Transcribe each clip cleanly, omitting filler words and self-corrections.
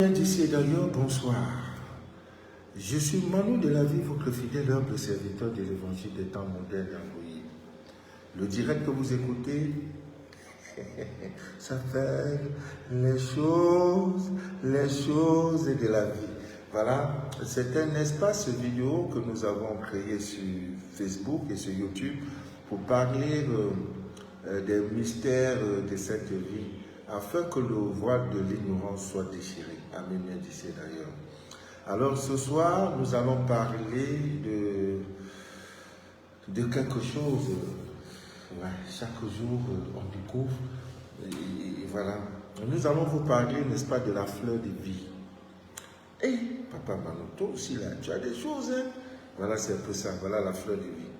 Bien d'ici et d'ailleurs, bonsoir. Je suis Manu de la vie, votre fidèle humble serviteur de l'évangile des temps modernes d'Angoï. Le direct que vous écoutez s'appelle les choses de la vie. Voilà, c'est un espace vidéo que nous avons créé sur Facebook et sur YouTube pour parler des mystères de cette vie, afin que le voile de l'ignorance soit déchiré. Amen, bien d'ici d'ailleurs. Alors ce soir, nous allons parler de quelque chose. Ouais, chaque jour, on découvre. Et voilà. Nous allons vous parler, n'est-ce pas, de la fleur de vie. Et papa Manu, toi aussi là, tu as des choses, hein? Voilà, c'est un peu ça. Voilà la fleur de vie.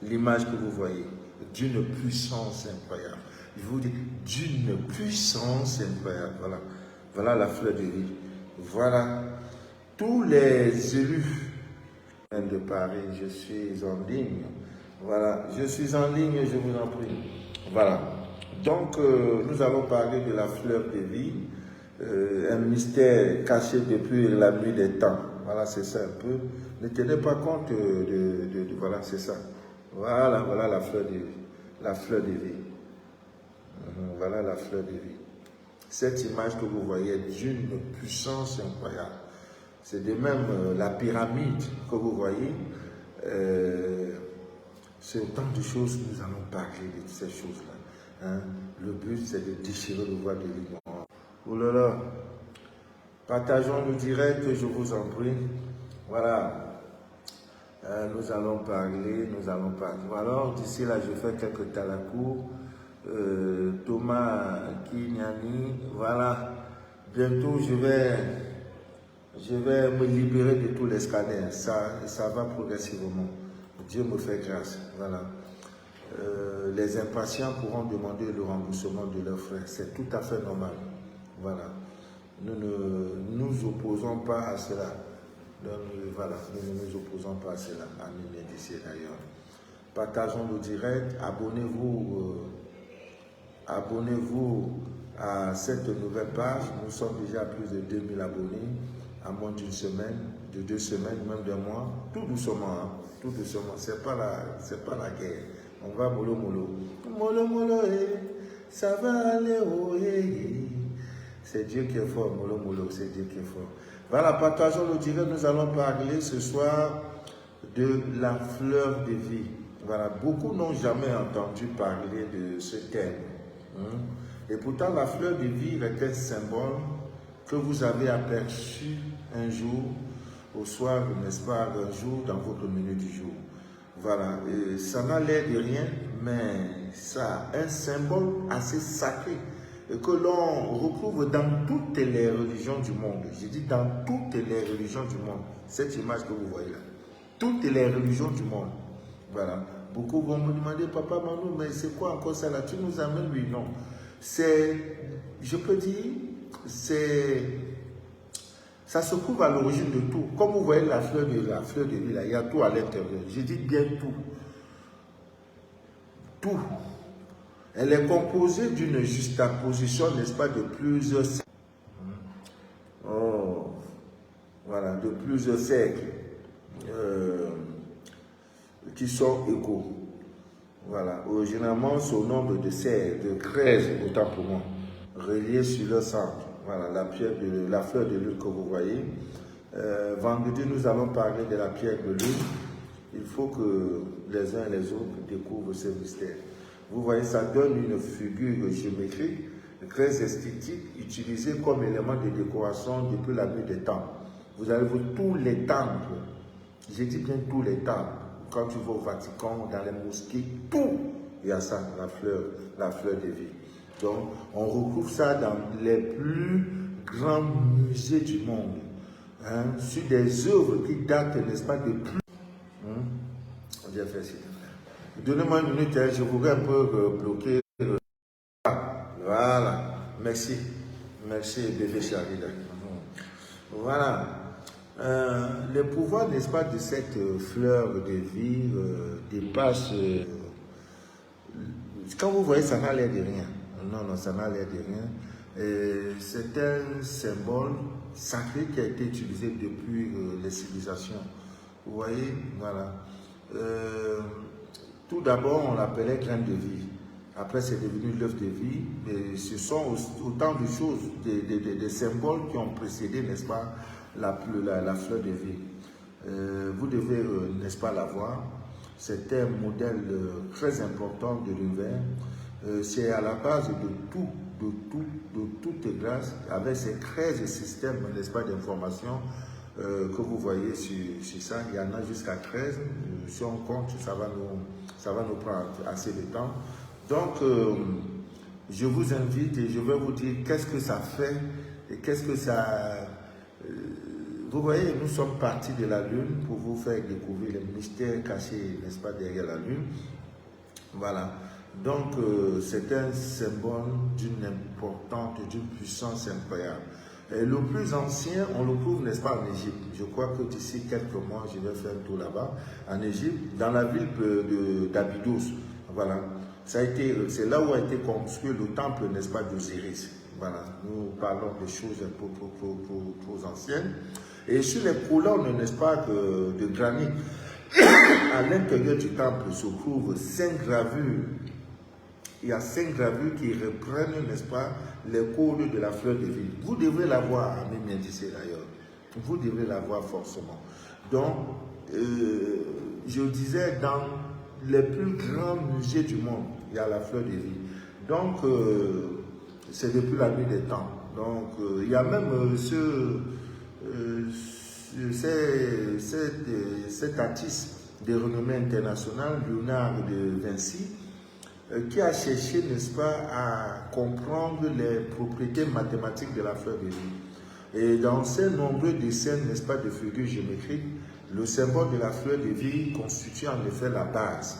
L'image que vous voyez, d'une puissance incroyable. Je vous dis, d'une puissance incroyable. Voilà. Voilà la fleur de vie. Voilà. Tous les élus de Paris, je suis en ligne. Voilà. Je suis en ligne, je vous en prie. Voilà. Donc, nous allons parler de la fleur de vie. Un mystère caché depuis la nuit des temps. Voilà, c'est ça un peu. Ne tenez pas compte voilà, c'est ça. Voilà, voilà la fleur de vie. La fleur de vie. Voilà la fleur de vie. Cette image que vous voyez est d'une puissance incroyable. C'est de même la pyramide que vous voyez. C'est autant de choses que nous allons parler de ces choses-là. Hein? Le but, c'est de déchirer le voile de l'ignorance. Oh là là, partageons le direct, je vous en prie. Voilà, nous allons parler. Alors, d'ici là, je fais quelques talakou. Thomas Kinyani, voilà. Bientôt, je vais me libérer de tous les scanners. Ça va progressivement. Dieu me fait grâce. Voilà. Les impatients pourront demander le remboursement de leurs frais. C'est tout à fait normal. Voilà. Nous ne nous opposons pas à cela. Donc, voilà, nous ne nous opposons pas à cela. Amen, d'ici d'ailleurs. Partageons le direct. Abonnez-vous à cette nouvelle page. Nous sommes déjà à plus de 2000 abonnés. À moins d'une semaine, de 2 semaines, même d'un mois. Tout doucement, hein? Tout doucement. C'est pas la guerre. On va mollo mollo. Mollo mollo, ça va aller, oh, C'est Dieu qui est fort, mollo mollo, c'est Dieu qui est fort. Voilà, partageons le direct. Nous allons parler ce soir de la fleur de vie. Voilà, beaucoup n'ont jamais entendu parler de ce thème. Et pourtant, la fleur de vie est un symbole que vous avez aperçu un jour, au soir, n'est-ce pas, un jour dans votre menu du jour. Voilà, et ça n'a l'air de rien, mais ça a un symbole assez sacré que l'on retrouve dans toutes les religions du monde. Je dis dans toutes les religions du monde. Cette image que vous voyez là. Toutes les religions du monde. Voilà. Beaucoup vont me demander, papa Manu, mais c'est quoi encore ça là? Tu nous amènes, lui? Non. C'est, je peux dire, ça se trouve à l'origine de tout. Comme vous voyez la fleur de vie là, il y a tout à l'intérieur. Je dis bien tout. Tout. Elle est composée d'une juxtaposition, n'est-ce pas, de plusieurs siècles. Oh, voilà, de plusieurs siècles qui sont égaux. Voilà, originalement, c'est au nombre de 13, autant pour moi, reliés sur leur centre. Voilà, la fleur de lune que vous voyez. Vendredi, nous allons parler de la pierre de lune. Il faut que les uns et les autres découvrent ce mystère. Vous voyez, ça donne une figure géométrique très esthétique, utilisée comme élément de décoration depuis la nuit des temps. Vous allez voir tous les temples, j'ai dit bien tous les temples, quand tu vas au Vatican, dans les mosquées, tout, il y a ça, la fleur de vie. Donc, on retrouve ça dans les plus grands musées du monde, hein, sur des œuvres qui datent, n'est-ce pas, de plus. J'ai fait ça. Donnez-moi une minute, hein, je voudrais un peu bloquer. Voilà, merci. Merci, bébé chéri. Voilà. Le pouvoir, n'est-ce pas, de cette fleur de vie dépasse. Quand vous voyez, ça n'a l'air de rien. Non, ça n'a l'air de rien. C'est un symbole sacré qui a été utilisé depuis les civilisations. Vous voyez, voilà. Tout d'abord, on l'appelait graine de vie. Après, c'est devenu l'œuf de vie. Et ce sont autant de choses, des symboles qui ont précédé, n'est-ce pas, la fleur de vie. Vous devez, n'est-ce pas, la voir. C'est un modèle très important de l'univers. C'est à la base de toute grâce, avec ces 13 systèmes, n'est-ce pas, d'information que vous voyez sur ça. Il y en a jusqu'à 13. Si on compte, ça va nous prendre assez de temps. Donc, je vous invite et je vais vous dire qu'est-ce que ça fait et qu'est-ce que ça... vous voyez, nous sommes partis de la Lune pour vous faire découvrir les mystères cachés, n'est-ce pas, derrière la Lune. Voilà. Donc, c'est un symbole d'une importance, d'une puissance incroyable. Et le plus ancien, on le trouve, n'est-ce pas, en Égypte. Je crois que d'ici quelques mois, je vais faire un tour là-bas, en Égypte, dans la ville d'Abydos. Voilà. C'est là où a été construit le temple, n'est-ce pas, d'Osiris. Voilà. Nous parlons des choses un peu trop anciennes. Et sur les colonnes, n'est-ce pas, de granit, à l'intérieur du temple se trouvent 5 gravures. Il y a 5 gravures qui reprennent, n'est-ce pas, les codes de la fleur de vie. Vous devrez la voir à Médicis d'ailleurs. Vous devrez la voir forcément. Donc, je disais, dans les plus grands musées du monde, il y a la fleur de vie. Donc, c'est depuis la nuit des temps. Donc, il y a même cet artiste de renommée internationale, Léonard de Vinci, qui a cherché, n'est-ce pas, à comprendre les propriétés mathématiques de la fleur de vie. Et dans ces nombreux dessins, n'est-ce pas, de figures géométriques, le symbole de la fleur de vie constitue en effet la base.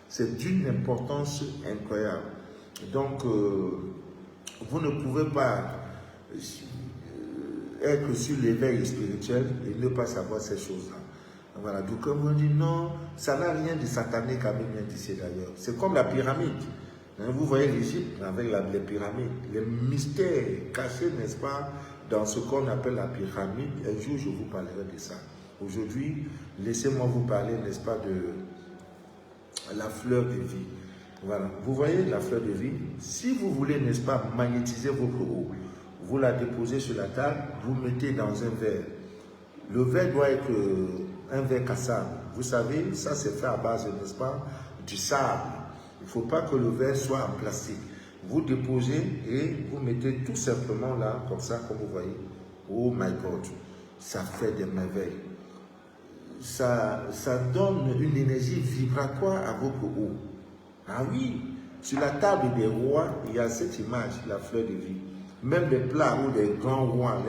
C'est d'une importance incroyable. Donc, vous ne pouvez pas être sur l'éveil spirituel et ne pas savoir ces choses-là. Voilà, donc comme on dit non, ça n'a rien de satanique à Médicis d'ailleurs. C'est comme la pyramide. Vous voyez l'Égypte avec les pyramides, les mystères cachés, n'est-ce pas, dans ce qu'on appelle la pyramide. Un jour, je vous parlerai de ça. Aujourd'hui, laissez-moi vous parler, n'est-ce pas, de la fleur de vie. Voilà, vous voyez la fleur de vie. Si vous voulez, n'est-ce pas, magnétiser votre eau, vous la déposez sur la table, vous mettez dans un verre. Le verre doit être un verre cassable. Vous savez, ça c'est fait à base, n'est-ce pas, du sable. Il ne faut pas que le verre soit en plastique. Vous déposez et vous mettez tout simplement là, comme ça, comme vous voyez. Oh my God, ça fait des merveilles. Ça donne une énergie vibratoire à votre eau. Ah oui, sur la table des rois, il y a cette image, la fleur de vie. Même les plats où les grands rois,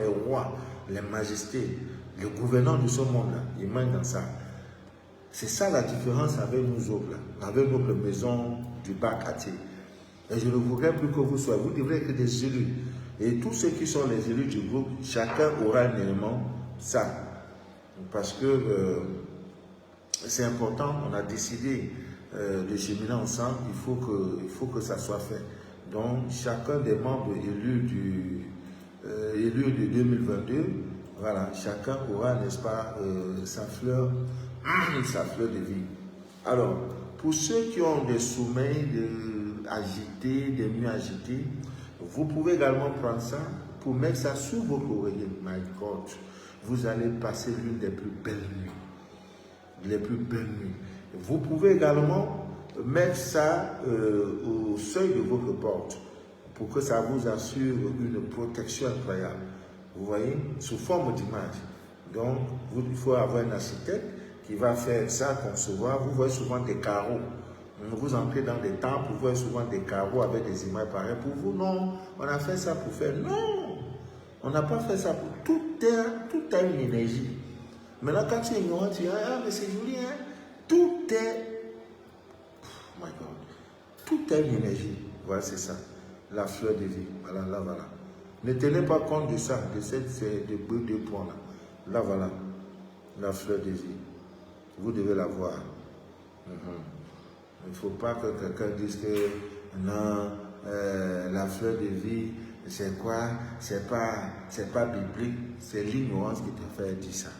les majestés, les gouvernants de ce monde-là, ils mangent dans ça. C'est ça la différence avec nous autres, là, avec notre maison du bas-quartier. Et je ne voudrais plus que vous soyez, vous devrez être des élus. Et tous ceux qui sont les élus du groupe, chacun aura un élément ça. Parce que c'est important, on a décidé de cheminer ensemble, il faut que ça soit fait. Donc, chacun des membres élus de 2022, voilà, chacun aura, n'est-ce pas, sa fleur de vie. Alors, pour ceux qui ont des sommeils agités, des nuits agitées, vous pouvez également prendre ça pour mettre ça sous votre oreiller. My God, vous allez passer l'une des plus belles nuits. Les plus belles nuits. Vous pouvez également mettre ça au seuil de votre porte pour que ça vous assure une protection incroyable. Vous voyez, sous forme d'image. Donc, il faut avoir un architecte qui va faire ça, concevoir. Vous voyez souvent des carreaux. Vous entrez dans des temples, vous voyez souvent des carreaux avec des images pareilles. Pour vous, non, on a fait ça pour faire. Non, on n'a pas fait ça pour. Tout a une énergie. Maintenant, quand tu es ignorant, tu dis, ah, mais c'est joli, hein. Tout est. Oh my God. Tout a une énergie. Voilà, c'est ça. La fleur de vie. Voilà, là, voilà. Ne tenez pas compte de ça, de ces deux points-là. Là, voilà. La fleur de vie. Vous devez la voir. Il ne faut pas que quelqu'un dise que non, la fleur de vie, c'est quoi? C'est pas biblique, c'est l'ignorance qui te fait dire ça.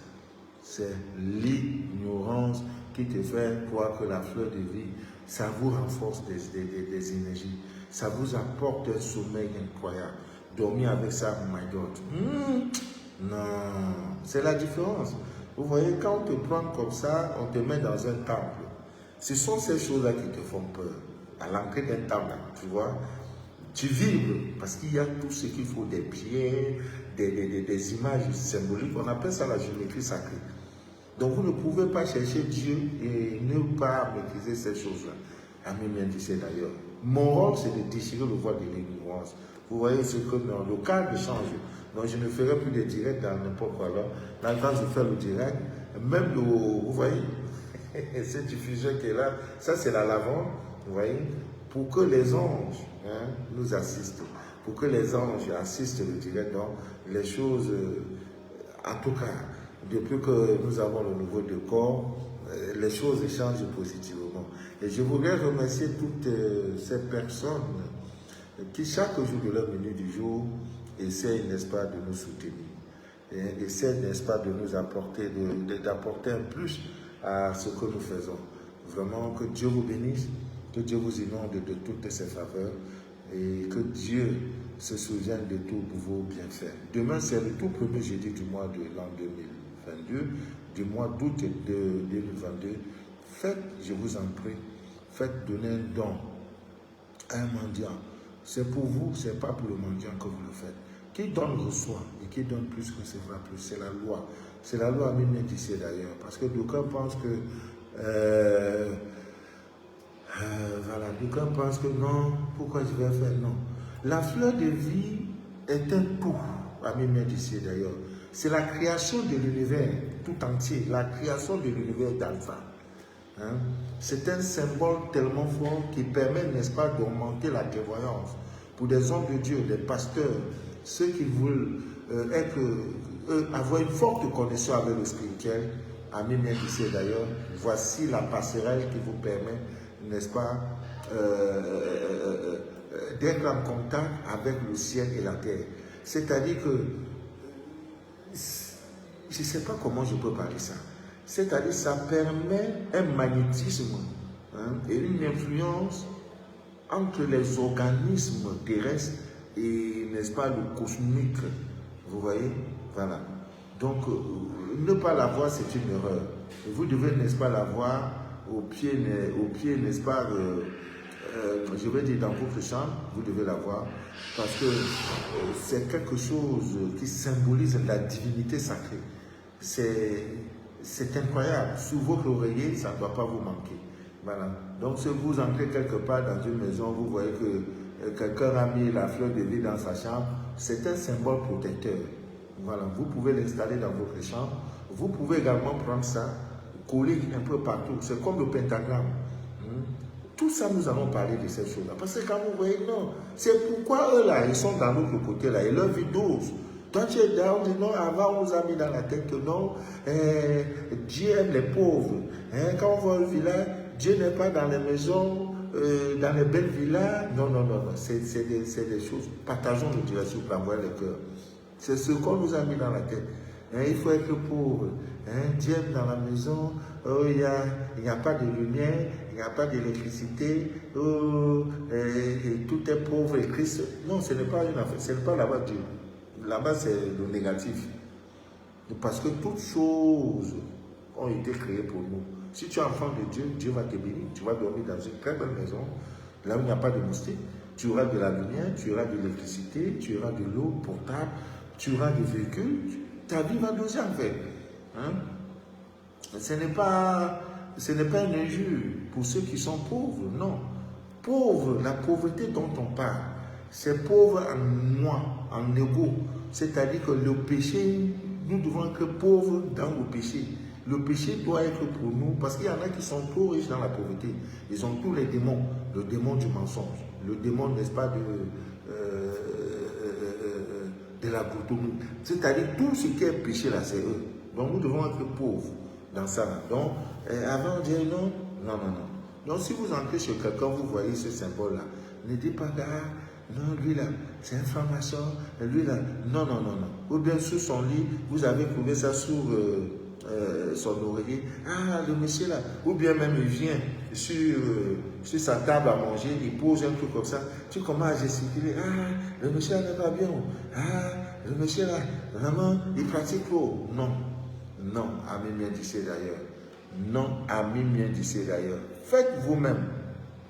C'est l'ignorance qui te fait croire que la fleur de vie, ça vous renforce des énergies. Ça vous apporte un sommeil incroyable. Dormir avec ça, oh my God. Non, c'est la différence. Vous voyez, quand on te prend comme ça, on te met dans un temple. Ce sont ces choses-là qui te font peur. À l'entrée d'un temple, tu vois, tu vibres parce qu'il y a tout ce qu'il faut, des pierres, des images symboliques. On appelle ça la géométrie sacrée. Donc vous ne pouvez pas chercher Dieu et ne pas maîtriser ces choses-là. Ami bien dit d'ailleurs. Mon rôle, c'est de déchirer le voile de l'ignorance. Vous voyez ce que dans le cadre change. Donc je ne ferai plus de direct dans n'importe quoi. Là, quand je fais le direct, même le, vous voyez, cette diffusion qui est là, ça c'est la lavande, vous voyez, pour que les anges nous assistent. Pour que les anges assistent le direct. Donc les choses, en tout cas, depuis que nous avons le nouveau décor, les choses changent positivement. Et je voudrais remercier toutes ces personnes qui, chaque jour de leur minute du jour, essayent, n'est-ce pas, de nous soutenir. Et essayent, n'est-ce pas, de nous apporter, d'apporter un plus à ce que nous faisons. Vraiment, que Dieu vous bénisse, que Dieu vous inonde de toutes ses faveurs et que Dieu se souvienne de tous vos bienfaits. Demain, c'est le tout premier jeudi du mois de l'an 2022, du mois d'août de 2022. Faites, je vous en prie, faites donner un don à un mendiant. C'est pour vous, ce n'est pas pour le mendiant que vous le faites. Qui donne reçoit et qui donne plus recevra plus. C'est la loi. C'est la loi même d'ici d'ailleurs. Parce que d'aucuns pensent que voilà, d'aucuns pensent que non, pourquoi je vais faire non. La fleur de vie est un tout, ami d'ici d'ailleurs. C'est la création de l'univers tout entier, la création de l'univers d'Alpha. Hein? C'est un symbole tellement fort qui permet, n'est-ce pas, d'augmenter la clairvoyance. Pour des hommes de Dieu, des pasteurs, ceux qui veulent avoir une forte connexion avec le spirituel, ami d'ici d'ailleurs, voici la passerelle qui vous permet, n'est-ce pas, d'être en contact avec le ciel et la terre. C'est-à-dire que, je ne sais pas comment je peux parler ça. C'est-à-dire que ça permet un magnétisme et une influence entre les organismes terrestres et, n'est-ce pas, le cosmique. Vous voyez? Voilà. Donc, ne pas l'avoir, c'est une erreur. Vous devez, n'est-ce pas, l'avoir au pied, n'est-ce pas, je vais dire dans votre chambre, vous devez l'avoir, parce que c'est quelque chose qui symbolise la divinité sacrée. C'est incroyable. Sous votre oreiller, ça ne doit pas vous manquer. Voilà. Donc, si vous entrez quelque part dans une maison, vous voyez que quelqu'un a mis la fleur de vie dans sa chambre, c'est un symbole protecteur. Voilà. Vous pouvez l'installer dans votre chambre. Vous pouvez également prendre ça, coller un peu partout. C'est comme le pentagramme. Tout ça, nous allons parler de ces choses-là. Parce que quand vous voyez, non, c'est pourquoi eux là, ils sont dans l'autre côté là, et leur vie douce. Toi, tu es down, non, avant, on nous a mis dans la tête que non, Dieu aime les pauvres. Quand on voit le village, Dieu n'est pas dans les maisons, dans les belles villas. Non, non, non, non. C'est des choses. Partageons le Dieu sur la voie le cœur. C'est ce qu'on nous a mis dans la tête. Il faut être pauvre. Dieu aime dans la maison, il n'y a pas de lumière, il n'y a pas d'électricité, et tout est pauvre et Christ. Non, ce n'est pas une affaire, ce n'est pas là-bas Dieu. Là-bas, c'est le négatif. Parce que toutes choses ont été créées pour nous. Si tu es enfant de Dieu, Dieu va te bénir. Tu vas dormir dans une très belle maison, là où il n'y a pas de moustiques. Tu auras de la lumière, tu auras de l'électricité, tu auras de l'eau potable, tu auras des véhicules. Ta vie va doser en fait. Ce n'est pas une injure pour ceux qui sont pauvres, non. Pauvre, la pauvreté dont on parle, c'est pauvre en moi, en ego. C'est-à-dire que le péché, nous devons être pauvres dans le péché. Le péché doit être pour nous, parce qu'il y en a qui sont trop riches dans la pauvreté. Ils ont tous les démons, le démon du mensonge, le démon, n'est-ce pas, de la boutomie. C'est-à-dire tout ce qui est péché là, c'est eux. Donc nous devons être pauvres dans ça. Donc avant de dire non. Donc si vous entrez chez quelqu'un, vous voyez ce symbole-là, ne dites pas, Non, lui là, c'est un franc-maçon. Lui là, non, non, non, non. Ou bien sous son lit, vous avez trouvé ça sous son oreiller. Ah, le monsieur là. Ou bien même il vient sur sa table à manger, il pose un truc comme ça. Tu commences à gesticuler. Ah, le monsieur là n'est pas bien. Ah, le monsieur là, vraiment, il pratique trop. Non, non, ami bien d'ici d'ailleurs. Non, ami bien d'ici d'ailleurs. Faites vous-même.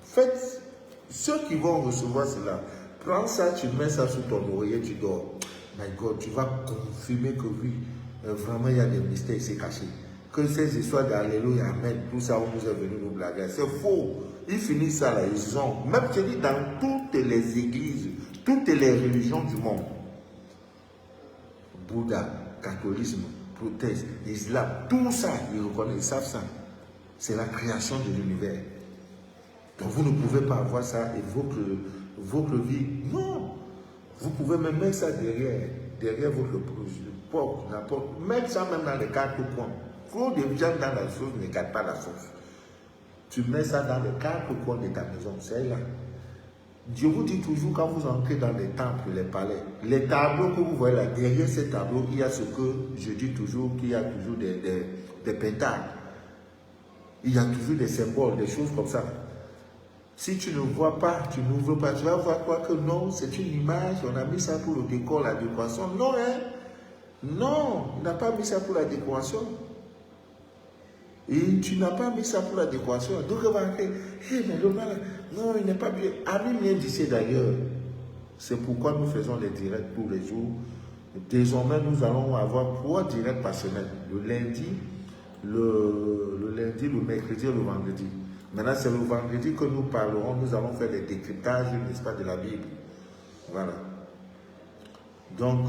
Faites ceux qui vont recevoir cela. Prends ça, tu mets ça sous ton oreiller, tu dors. My God, tu vas confirmer que oui, vraiment il y a des mystères ici cachés. Que ces histoires d'Alléluia, Amen, tout ça, on nous est venu nous blaguer. C'est faux. Ils finissent ça là, ils ont. Même je dis dans toutes les églises, toutes les religions du monde. Bouddha, catholicisme, proteste, islam, tout ça, ils reconnaissent, ils savent ça. C'est la création de l'univers. Donc vous ne pouvez pas avoir ça et votre vie. Non. Vous pouvez même mettre ça derrière votre porte, n'importe. Mettre ça même dans les quatre coins. Faut des gens dans la sauce, ne garde pas la sauce. Tu mets ça dans les quatre coins de ta maison, c'est là. Je vous dis toujours, quand vous entrez dans les temples, les palais, les tableaux que vous voyez là, derrière ces tableaux, il y a ce que je dis toujours, qu'il y a toujours des pentacles. Il y a toujours des symboles, des choses comme ça. Si tu ne vois pas, tu n'ouvres pas, tu vas voir quoi que non, c'est une image, on a mis ça pour le décor, la décoration. Non, hein? Non, on n'a pas mis ça pour la décoration. Et tu n'as pas mis ça pour la décoration. Donc on va dire, hey, mais le mal, non, il n'est pas bien. Ami vient d'ici d'ailleurs. C'est pourquoi nous faisons les directs tous les jours. Désormais, nous allons avoir 3 directs par semaine. Le lundi, le mercredi et le vendredi. Maintenant, c'est le vendredi que nous parlerons. Nous allons faire les décryptages, n'est-ce pas, de la Bible. Voilà. Donc,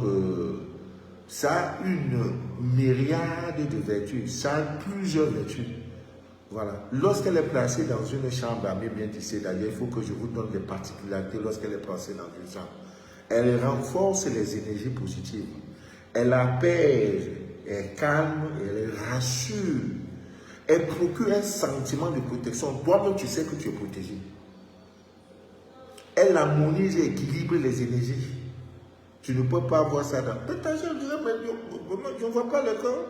ça a une myriade de vertus. Ça a plusieurs vertus. Voilà. Lorsqu'elle est placée dans une chambre, ami bien d'ici d'ailleurs, il faut que je vous donne les particularités lorsqu'elle est placée dans une chambre. Elle renforce les énergies positives. Elle apaise, elle calme, elle rassure. Elle procure un sentiment de protection. Toi-même, tu sais que tu es protégé. Elle harmonise et équilibre les énergies. Tu ne peux pas voir ça dans... Peut-être je dirais, mais je ne vois pas le corps.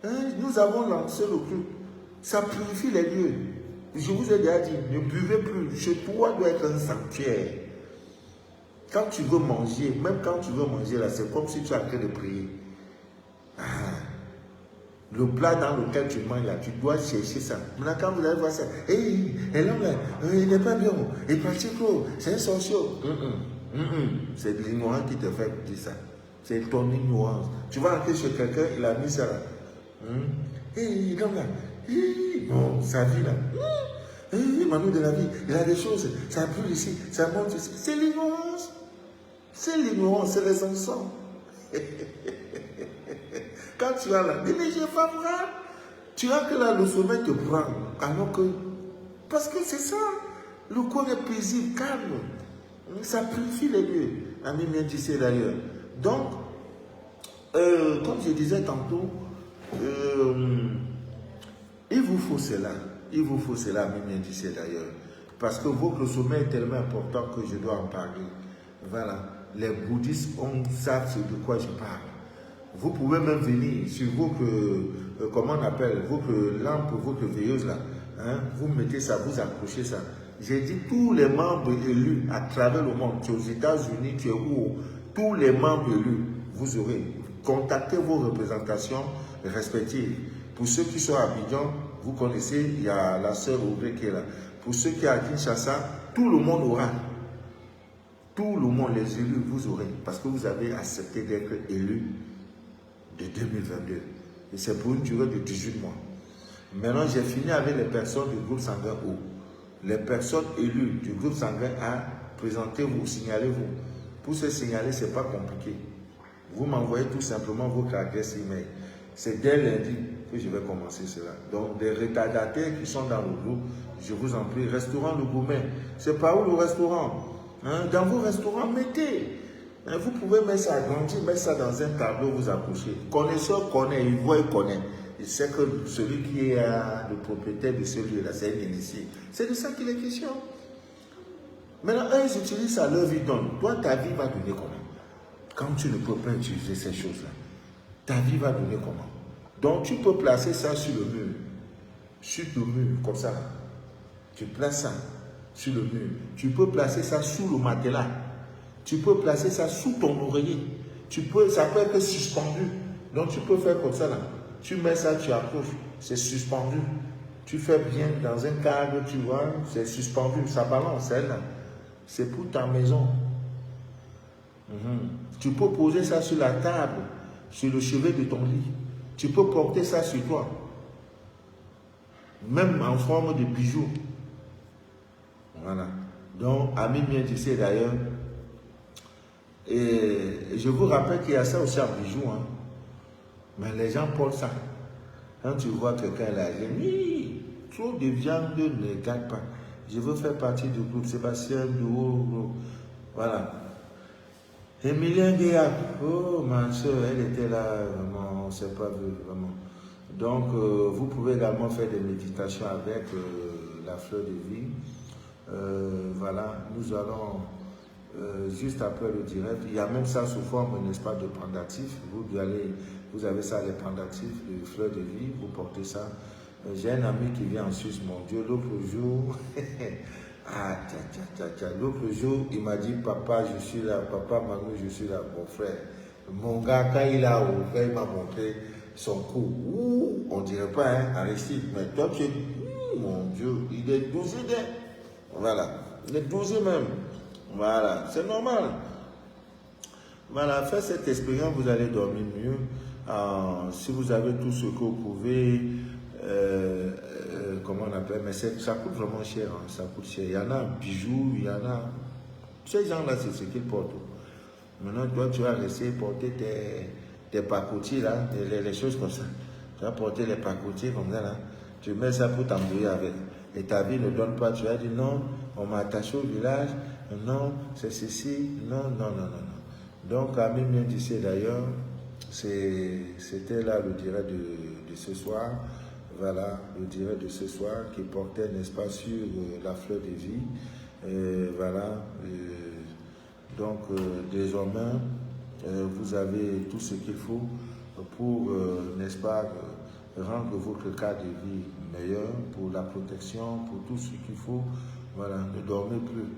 Hein? Nous avons lancé le truc. Ça purifie les lieux. Je vous ai déjà dit, ne buvez plus. Chez toi doit être un sanctuaire. Quand tu veux manger, même quand tu veux manger, là, c'est comme si tu es en train de prier. Ah. Le plat dans lequel tu manges, là, tu dois chercher ça. Maintenant, quand vous allez voir ça, hey, l'homme là, il n'est pas bien, il pratique trop, c'est un sorcier. C'est de l'ignorance qui te fait dire ça. C'est ton ignorance. Tu vas entrer chez quelqu'un, il a mis ça là. Hey, l'homme là, bon, sa vie là. Manu de la vie, il a des choses, ça brûle ici, ça monte ici. C'est l'ignorance. C'est l'ignorance, c'est les encens. Quand tu as là, l'énergie favorable, tu as que là, le sommeil te prend. Alors que, parce que c'est ça, le corps est paisible, calme. Ça purifie les lieux. Ami bien d'ici d'ailleurs. Donc, comme je disais tantôt, il vous faut cela. Il vous faut cela, ami bien d'ici d'ailleurs. Parce que votre sommeil est tellement important que je dois en parler. Voilà. Les bouddhistes savent de quoi je parle. Vous pouvez même venir sur votre, comment on appelle, votre lampe, votre veilleuse là. Hein, vous mettez ça, vous accrochez ça. J'ai dit tous les membres élus à travers le monde, tu es aux États-Unis, tu es où, tous les membres élus, vous aurez contacté vos représentations respectives. Pour ceux qui sont à Abidjan, vous connaissez, il y a la sœur Audrey qui est là. Pour ceux qui sont à Kinshasa, tout le monde aura. Tout le monde, les élus, vous aurez. Parce que vous avez accepté d'être élu de 2022. Et c'est pour une durée de 18 mois. Maintenant, j'ai fini avec les personnes du groupe sanguin O. Les personnes élues du groupe sanguin A, présentez-vous, signalez-vous. Pour se signaler, ce n'est pas compliqué. Vous m'envoyez tout simplement votre adresse email. C'est dès lundi que je vais commencer cela. Donc, des retardataires qui sont dans le groupe, je vous en prie, restaurant Le Gourmet. C'est pas où le restaurant? Hein? Dans vos restaurants, mettez. Vous pouvez mettre ça agrandir, mettre ça dans un tableau, vous accrochez. Connaisseur connaît, il voit, il connaît. Il sait que celui qui est le propriétaire de ce lieu-là, c'est un initié. C'est de ça qu'il est question. Maintenant, eux, ils utilisent ça, leur vie donne. Toi, ta vie va donner comment? Quand tu ne peux pas utiliser ces choses-là, ta vie va donner comment? Donc, tu peux placer ça sur le mur. Sur le mur, comme ça. Tu places ça sur le mur. Tu peux placer ça sous le matelas. Tu peux placer ça sous ton oreiller. Ça peut être suspendu. Donc, tu peux faire comme ça, là. Tu mets ça, tu accroches. C'est suspendu. Tu fais bien dans un cadre, tu vois, c'est suspendu. Ça balance, là. C'est pour ta maison. Tu peux poser ça sur la table, sur le chevet de ton lit. Tu peux porter ça sur toi. Même en forme de bijoux. Voilà. Donc, ami bien, tu sais d'ailleurs, et je vous rappelle qu'il y a ça aussi en bijoux. Hein. Mais les gens portent ça. Quand tu vois quelqu'un là, il dit, trop de viande ne gâte pas. Je veux faire partie du groupe Sébastien Duo. Voilà. Emilien Guéac, oh ma soeur, elle était là, vraiment, on ne s'est pas vu, vraiment. Donc, vous pouvez également faire des méditations avec la fleur de vie. Voilà, nous allons, juste après le direct, il y a même ça sous forme, n'est-ce pas, de pendatif. Vous avez ça, les pendatifs, de fleur de vie, vous portez ça. J'ai un ami qui vient en Suisse, mon Dieu, l'autre jour, l'autre jour, il m'a dit, papa, je suis là, papa, Manu, je suis là, mon frère. Mon gars, quand il a ouvert, il m'a montré son cou. Ouh, on dirait pas, hein, Aristide, mais toi, tu es, mon Dieu, il est 12 idées. Voilà, il est 12 même. Voilà, c'est normal. Voilà, faites cette expérience, vous allez dormir mieux. Si vous avez tout ce que vous pouvez, comment on appelle, mais ça coûte vraiment cher, hein, ça coûte cher. Il y en a bijoux, il y en a. Ces gens-là, c'est ce qu'ils portent. Maintenant, toi, tu vas rester porter tes pacotiers, là, les choses comme ça. Tu vas porter les pacotiers comme ça, là. Tu mets ça pour t'embrouiller avec. Et ta vie ne donne pas. Tu vas dire non, on m'a attaché au village. Non, c'est ceci. Non, non, non, non, non. Donc, Amine bien disait d'ailleurs, c'était là le direct de ce soir. Voilà, le direct de ce soir qui portait, n'est-ce pas, sur la fleur de vie. Voilà. Donc, désormais, vous avez tout ce qu'il faut pour, n'est-ce pas, rendre votre cas de vie meilleur, pour la protection, pour tout ce qu'il faut. Voilà, ne dormez plus.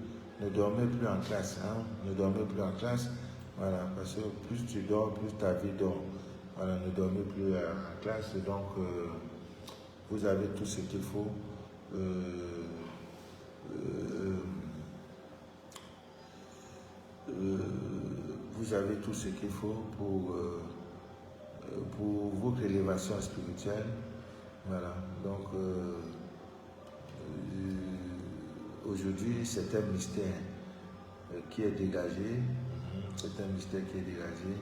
Ne dormez plus en classe. Hein? Ne dormez plus en classe. Voilà, parce que plus tu dors, plus ta vie dort. Voilà, ne dormez plus en classe. Donc, vous avez tout ce qu'il faut. Vous avez tout ce qu'il faut pour votre élévation spirituelle. Voilà, donc aujourd'hui c'est un mystère qui est dégagé. C'est un mystère qui est dégagé.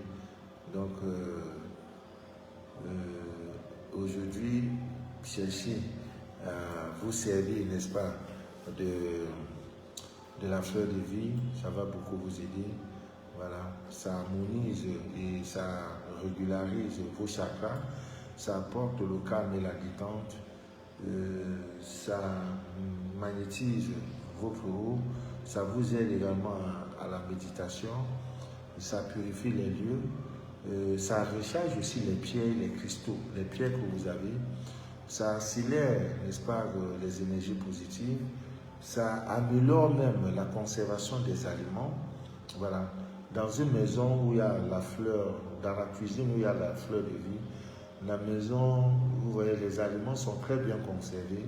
Donc aujourd'hui, cherchez à vous servir, n'est-ce pas, de la fleur de vie, ça va beaucoup vous aider. Voilà, ça harmonise et ça régularise vos chakras, ça apporte le calme et la détente, ça magnétise votre eau, ça vous aide également à la méditation, ça purifie les lieux, ça recharge aussi les pierres, les cristaux, les pierres que vous avez, ça accélère, n'est-ce pas, les énergies positives, ça améliore même la conservation des aliments. Voilà. Dans une maison où il y a la fleur, dans la cuisine où il y a la fleur de vie, la maison, vous voyez, les aliments sont très bien conservés.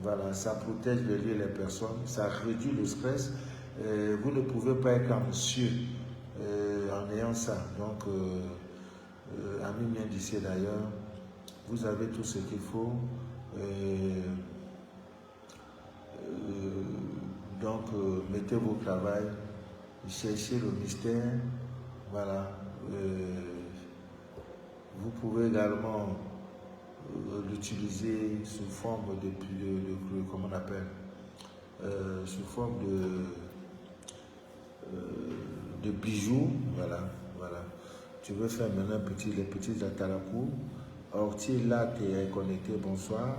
Voilà, ça protège les lieux et les personnes, ça réduit le stress. Vous ne pouvez pas être anxieux en ayant ça. Donc, Ami bien d'ici d'ailleurs, vous avez tout ce qu'il faut. Donc, mettez vos travail, cherchez le mystère. Voilà. Vous pouvez également l'utiliser sous forme de comment on appelle, sous forme de bijoux. Voilà, voilà. Tu veux faire maintenant les petits atalakou. Ortier là, tu es connecté, bonsoir.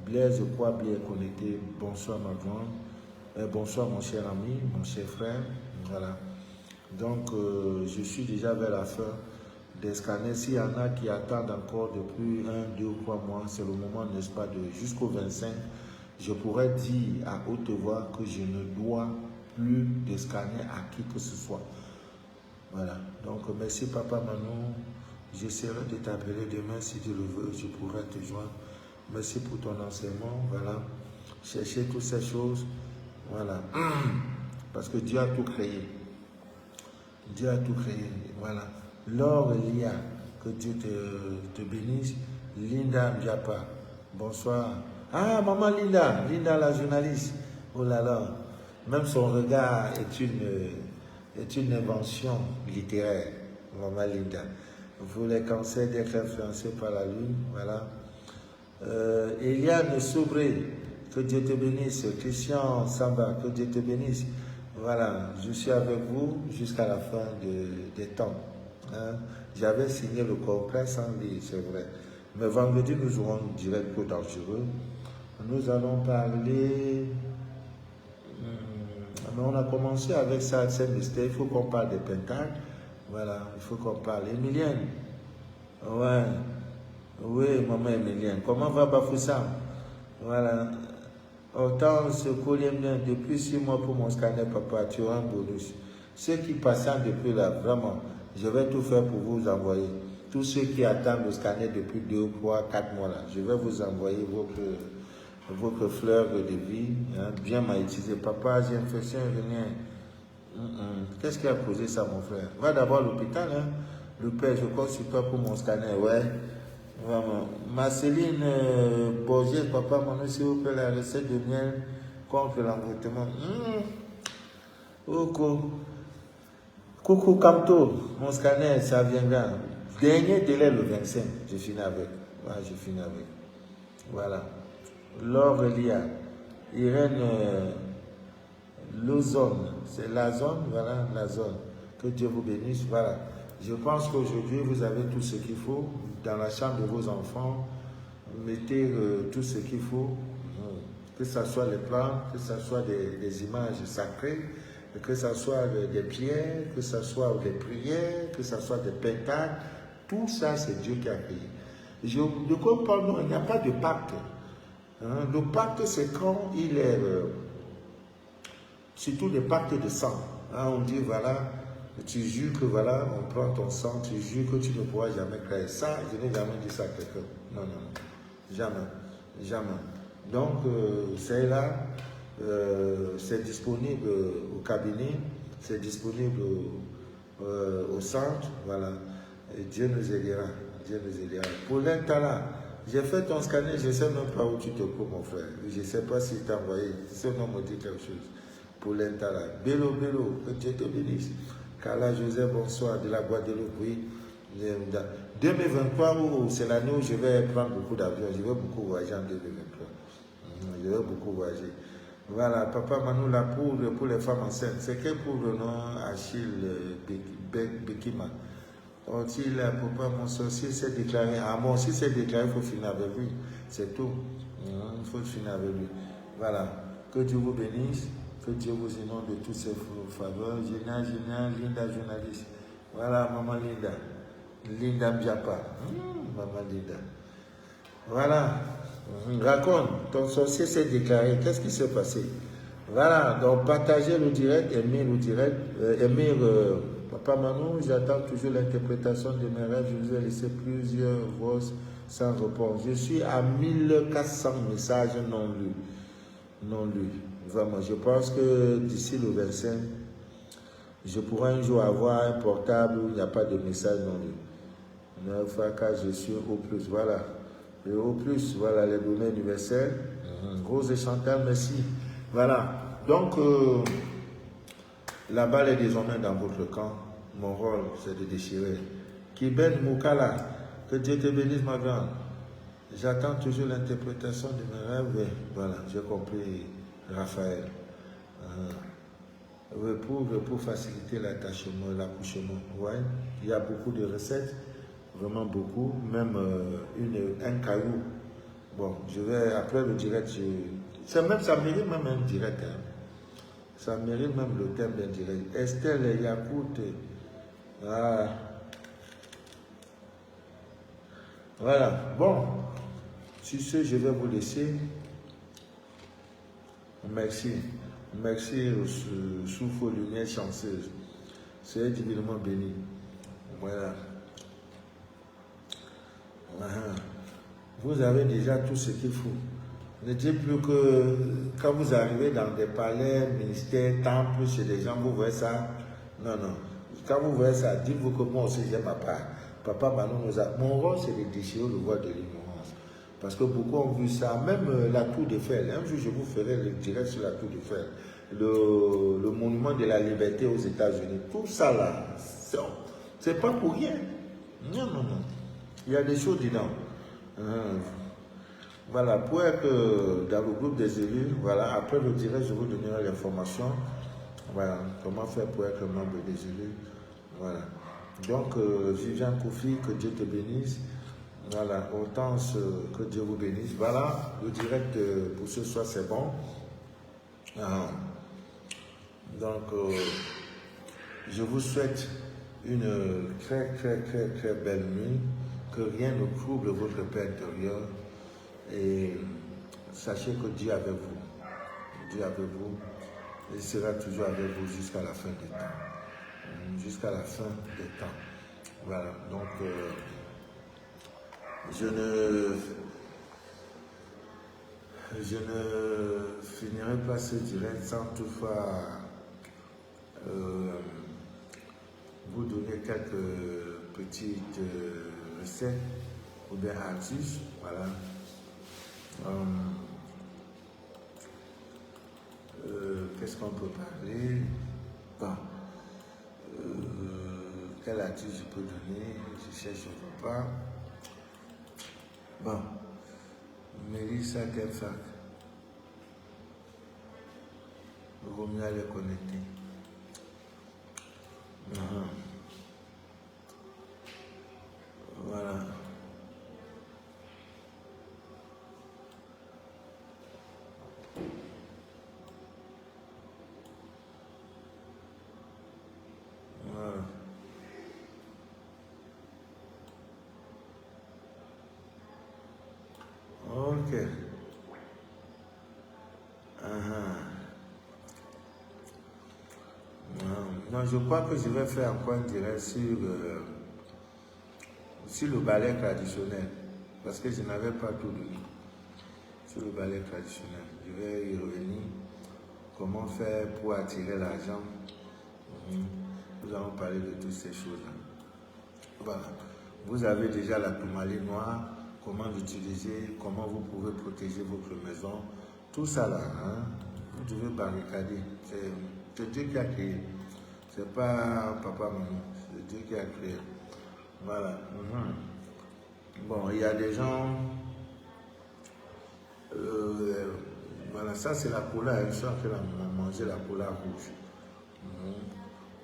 Blaise quoi bien connecté, bonsoir ma grande. Bonsoir mon cher ami, mon cher frère. Voilà. Donc, je suis déjà vers la fin des scanners. S'il y en a qui attendent encore depuis 1, 2 ou 3 mois, c'est le moment, n'est-ce pas, de jusqu'au 25, je pourrais dire à haute voix que je ne dois plus de scanner à qui que ce soit. Voilà. Donc, merci Papa Manou. J'essaierai de t'appeler demain si tu le veux, je pourrai te joindre. Merci pour ton enseignement. Voilà. Cherchez toutes ces choses. Voilà. Parce que Dieu a tout créé. Dieu a tout créé. Voilà. Laure Elia, que Dieu te bénisse. Linda Mdiapa, bonsoir. Ah, maman Linda, Linda la journaliste. Oh là là. Même son regard est une invention littéraire. Maman Linda. Vous les cancers d'être influencés par la lune. Voilà. Eliane Soubré, que Dieu te bénisse. Christian Samba, que Dieu te bénisse. Voilà, je suis avec vous jusqu'à la fin des temps. Hein? J'avais signé le contrat sans lire, c'est vrai. Mais vendredi, nous aurons un direct peu dangereux. Nous allons parler... on a commencé avec ça, c'est mystère. Il faut qu'on parle des pentacles. Voilà, il faut qu'on parle. Emilienne. Ouais. Oui, maman Emilienne. Comment va Bafoussam? Voilà. Autant ce collier depuis 6 mois pour mon scanner, papa, tu auras un bonus. Ceux qui passent depuis là, vraiment, je vais tout faire pour vous envoyer. Tous ceux qui attendent le scanner depuis 2, 3, 4 mois là, je vais vous envoyer votre fleur de vie, hein, bien m'a utilisé. Papa, j'ai une infection urinaire. Qu'est-ce qui a causé ça, mon frère? Va d'abord à l'hôpital, hein. Le père, je compte sur toi pour mon scanner, ouais. Vraiment. Marceline Borges, papa, mon s'il vous plaît, la recette de miel contre l'envoûtement. Coucou Kamto, mon scanner, ça viendra. Dernier délai le 25, je finis avec. Ouais, je finis avec. Voilà. Laure Elia, Irène Lozone, c'est la zone, voilà, la zone. Que Dieu vous bénisse, voilà. Je pense qu'aujourd'hui, vous avez tout ce qu'il faut dans la chambre de vos enfants. Mettez tout ce qu'il faut, que ce soit les plantes, que ce soit des images sacrées, que ce soit des pierres, que ce soit des prières, que ce soit des pentacles. Tout ça, c'est Dieu qui a créé. De quoi on parle? Non, il n'y a pas de pacte. Hein? Le pacte, c'est quand il est... surtout les pactes de sang. Hein? On dit, voilà... Tu jures que voilà, on prend ton sang, tu jures que tu ne pourras jamais créer. Ça, je n'ai jamais dit ça à quelqu'un. Non, non, non. Jamais. Jamais. Donc, c'est là, c'est disponible au cabinet, c'est disponible au centre, voilà. Et Dieu nous aidera. Dieu nous aidera. Pour l'intala, j'ai fait ton scanner, je ne sais même pas où tu te trouves, mon frère. Je ne sais pas si tu t'as envoyé. Ce nom me dit quelque chose. Pour l'intala. Bélo, bélo, que Dieu te bénisse. Carla Joseph, bonsoir, de la Guadeloupe, oui. 2023, c'est l'année où je vais prendre beaucoup d'avions. Je vais beaucoup voyager en 2023. Je vais beaucoup voyager. Voilà, Papa Manou, la poudre pour les femmes enceintes. C'est quelle poudre, non? Achille Bekima. Oh-t-il, papa, mon sorcier s'est déclaré. Ah, mon sorcier s'est déclaré, il faut finir avec lui. C'est tout. Il faut finir avec lui. Voilà. Que Dieu vous bénisse. Que Dieu vous inonde de toutes ses faveurs. Génial, Linda, journaliste. Voilà, maman Linda. Linda Mdiapa. Maman Linda. Voilà. Raconte, ton sorcier s'est déclaré. Qu'est-ce qui s'est passé? Voilà, donc partagez le direct, aimez le direct. Papa Manou, j'attends toujours l'interprétation de mes rêves. Je vous ai laissé plusieurs voix sans réponse. Je suis à 1400 messages non lus. Non lus. Vraiment, je pense que d'ici le 25, je pourrai un jour avoir un portable où il n'y a pas de message non lu. 9 fois je suis au plus, voilà. Et au plus, voilà les données universelles. Rose et Chantal, merci. Voilà. Donc, la balle est désormais dans votre camp. Mon rôle, c'est de déchirer. Kiben Moukala, que Dieu te bénisse, ma grande. J'attends toujours l'interprétation de mes rêves. Voilà, j'ai compris, Raphaël. Pour faciliter l'attachement, l'accouchement. Ouais, il y a beaucoup de recettes, vraiment beaucoup. Même un caillou. Bon, je vais, après le direct, ça mérite même un direct. Hein. Ça mérite même le thème d'indirect. Estelle Yacoute. Ah. Voilà. Bon. Sur ce, je vais vous laisser. Merci. Merci sous vos lumières chanceuses. Soyez divinement bénis. Voilà. Vous avez déjà tout ce qu'il faut. Ne dites plus que quand vous arrivez dans des palais, ministères, temples, chez des gens, vous voyez ça. Non, non. Quand vous voyez ça, dites-vous que moi aussi j'ai ma part. Papa Manon nous a... Mon rôle, c'est de déchirer le voile de l'ignorance. Parce que beaucoup ont vu ça. Même la tour d'Eiffel. Un jour, je vous ferai le direct sur la tour d'Eiffel. Le monument de la liberté aux États-Unis. Tout ça là, c'est pas pour rien. Non, non, non. Il y a des choses dedans. Voilà, pour être dans le groupe des élus, voilà, après le direct, je vous donnerai l'information. Voilà, comment faire pour être membre des élus. Voilà. Donc, Viviane Koufi, que Dieu te bénisse. Voilà, Hortense, que Dieu vous bénisse. Voilà, le direct pour ce soir, c'est bon. Donc, je vous souhaite une très, très, très, très belle nuit. Que rien ne trouble votre paix intérieure. Et sachez que Dieu est avec vous. Dieu est avec vous. Il sera toujours avec vous jusqu'à la fin des temps. Jusqu'à la fin des temps. Voilà. Donc, je ne finirai pas ce direct sans toutefois vous donner quelques petites recettes ou bien astuces. Voilà. Qu'est-ce qu'on peut parler? Bon. Quelle astuce je peux donner? Je cherche, je ne vois pas. Bon. Mélissa Kenfac. Il vaut mieux aller connecter. Voilà. Ok. Non, je crois que je vais faire encore un direct sur le ballet traditionnel. Parce que je n'avais pas tout donné. Sur le ballet traditionnel. Je vais y revenir. Comment faire pour attirer l'argent. Nous allons parler de toutes ces choses-là. Voilà. Vous avez déjà la tourmaline noire. Comment l'utiliser, comment vous pouvez protéger votre maison. Tout ça là, vous devez barricader. C'est Dieu qui a créé. C'est pas papa, maman. C'est Dieu qui a créé. Voilà. Bon, il y a des gens... voilà, ça c'est la cola. Ils sont en train de manger la cola rouge.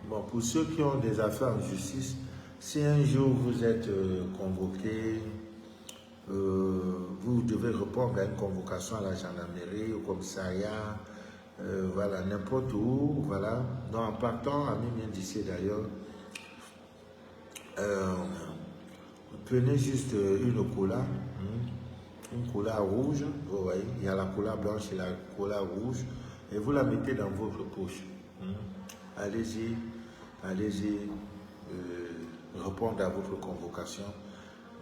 Bon, pour ceux qui ont des affaires en justice, si un jour vous êtes convoqué, vous devez répondre à une convocation à la gendarmerie, au commissariat, voilà, n'importe où, voilà. Donc en partant, à Mimien d'ici d'ailleurs, prenez juste une cola rouge, vous voyez, il y a la cola blanche et la cola rouge, et vous la mettez dans votre poche. Allez-y, répondre à votre convocation.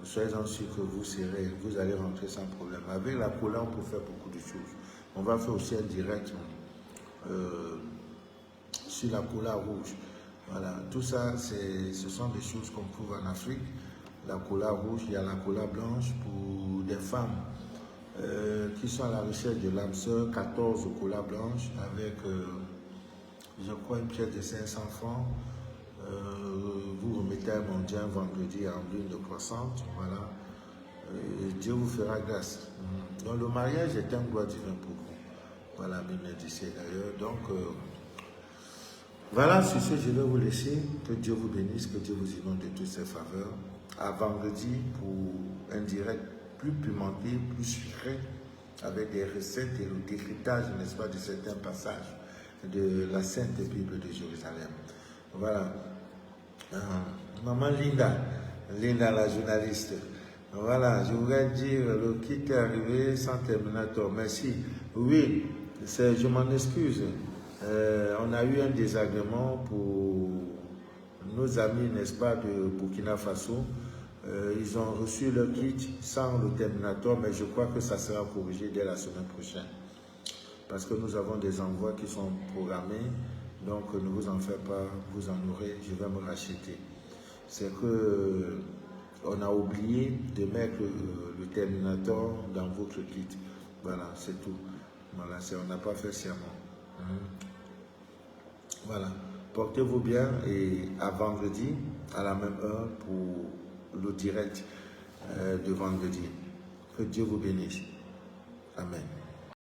Soyez-en sûr que vous allez rentrer sans problème. Avec la cola, on peut faire beaucoup de choses. On va faire aussi un direct sur la cola rouge. Voilà, tout ça, ce sont des choses qu'on trouve en Afrique. La cola rouge, il y a la cola blanche pour des femmes qui sont à la recherche de l'âme sœur, 14 cola blanches avec, je crois, une pièce de 500 francs. Vous remettez un mendiant vendredi en lune de croissante, voilà. Dieu vous fera grâce. Donc le mariage est un droit divin pour vous. Voilà, même d'ici d'ailleurs. Donc, voilà, sur ce, je vais vous laisser. Que Dieu vous bénisse, que Dieu vous inonde de toutes ses faveurs. À vendredi pour un direct plus pimenté, plus sucré, avec des recettes et le décryptage, n'est-ce pas, de certains passages. de la Sainte Bible de Jérusalem. Voilà. Maman Linda la journaliste. Voilà, je voudrais dire, le kit est arrivé sans Terminator. Merci. Oui, je m'en excuse. On a eu un désagrément pour nos amis, n'est-ce pas, de Burkina Faso. Ils ont reçu leur kit sans le Terminator, mais je crois que ça sera corrigé dès la semaine prochaine. Parce que nous avons des envois qui sont programmés, donc ne vous en faites pas, vous en aurez, je vais me racheter. C'est que on a oublié de mettre le Terminator dans votre kit. Voilà, c'est tout. Voilà, on n'a pas fait sciemment. Voilà. Portez-vous bien et à vendredi, à la même heure, pour le direct de vendredi. Que Dieu vous bénisse. Amen.